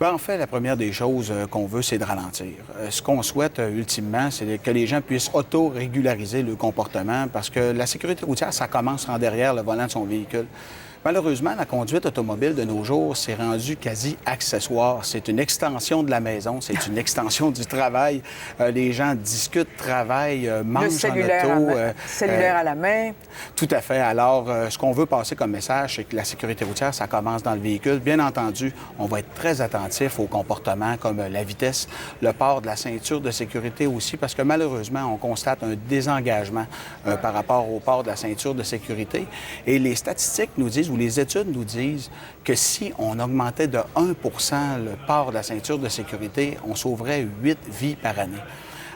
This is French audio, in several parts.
En fait, la première des choses qu'on veut, c'est de ralentir. Ce qu'on souhaite ultimement, c'est que les gens puissent auto-régulariser le comportement parce que la sécurité routière, ça commence en derrière le volant de son véhicule. Malheureusement, la conduite automobile de nos jours s'est rendue quasi accessoire. C'est une extension de la maison, c'est une extension du travail. Les gens discutent, travaillent, mangent en auto. Cellulaire à la main. Tout à fait. Alors, ce qu'on veut passer comme message, c'est que la sécurité routière, ça commence dans le véhicule. Bien entendu, on va être très attentif aux comportements comme la vitesse, le port de la ceinture de sécurité aussi, parce que malheureusement, on constate un désengagement par rapport au port de la ceinture de sécurité. Et les statistiques nous disent, ou les études nous disent, que si on augmentait de 1 le port de la ceinture de sécurité, on sauverait 8 vies par année.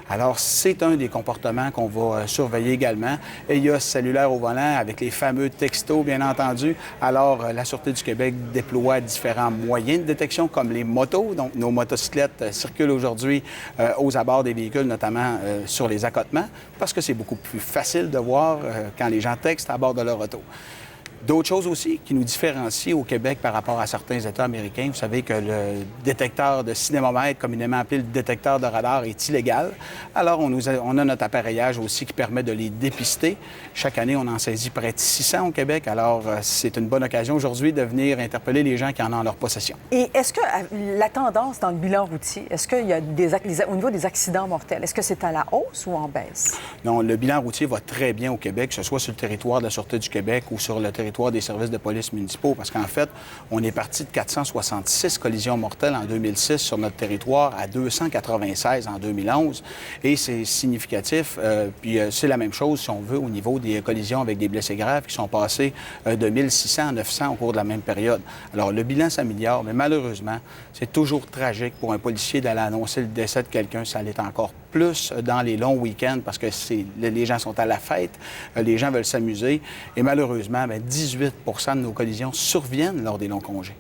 Alors, c'est un des comportements qu'on va surveiller également. Et il y a ce cellulaire au volant avec les fameux textos, bien entendu. Alors, la Sûreté du Québec déploie différents moyens de détection, comme les motos. Donc, nos motocyclettes circulent aujourd'hui aux abords des véhicules, notamment sur les accotements, parce que c'est beaucoup plus facile de voir quand les gens textent à bord de leur auto. D'autres choses aussi qui nous différencient au Québec par rapport à certains États américains. Vous savez que le détecteur de cinémomètre, communément appelé le détecteur de radar, est illégal. Alors, on a notre appareillage aussi qui permet de les dépister. Chaque année, on en saisit près de 600 au Québec. Alors, c'est une bonne occasion aujourd'hui de venir interpeller les gens qui en ont en leur possession. Et est-ce que la tendance dans le bilan routier, est-ce qu'il y a au niveau des accidents mortels, est-ce que c'est à la hausse ou en baisse? Non, le bilan routier va très bien au Québec, que ce soit sur le territoire de la Sûreté du Québec ou sur le territoire des services de police municipaux, parce qu'en fait, on est parti de 466 collisions mortelles en 2006 sur notre territoire à 296 en 2011, et c'est significatif. Puis c'est la même chose, si on veut, au niveau des collisions avec des blessés graves qui sont passés de 1600 à 900 au cours de la même période. Alors, le bilan s'améliore, mais malheureusement, c'est toujours tragique pour un policier d'aller annoncer le décès de quelqu'un. Ça l'est encore plus dans les longs week-ends parce que les gens sont à la fête, les gens veulent s'amuser, et malheureusement, 18 de nos collisions surviennent lors des longs congés.